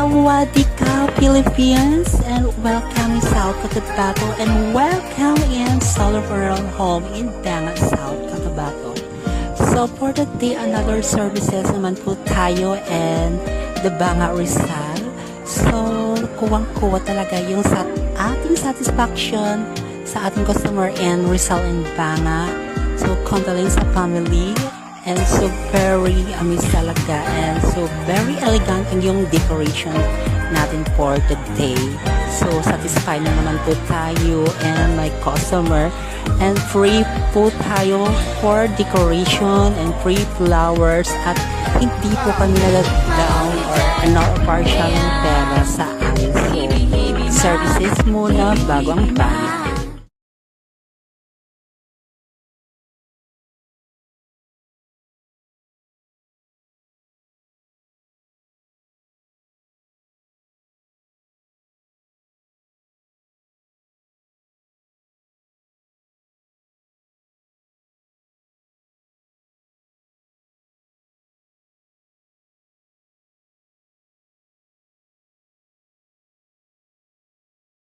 Sawadika Philippines, and welcome in South Cotabato, and welcome in Solar Home in Bangat, South Cotabato. So for today, another services naman po tayo and the Bangat Rizal. So kuwang-kuwa talaga yung sa ating satisfaction sa ating customer and Rizal and Bangat. So condolence sa family. And so very amis talaga, and so very elegant yung decoration natin for today. So satisfied na naman po tayo and my customer, and free po tayo for decoration and free flowers, at hindi po kami nag-down or partial ng pera sa aming services muna bago ang bayad.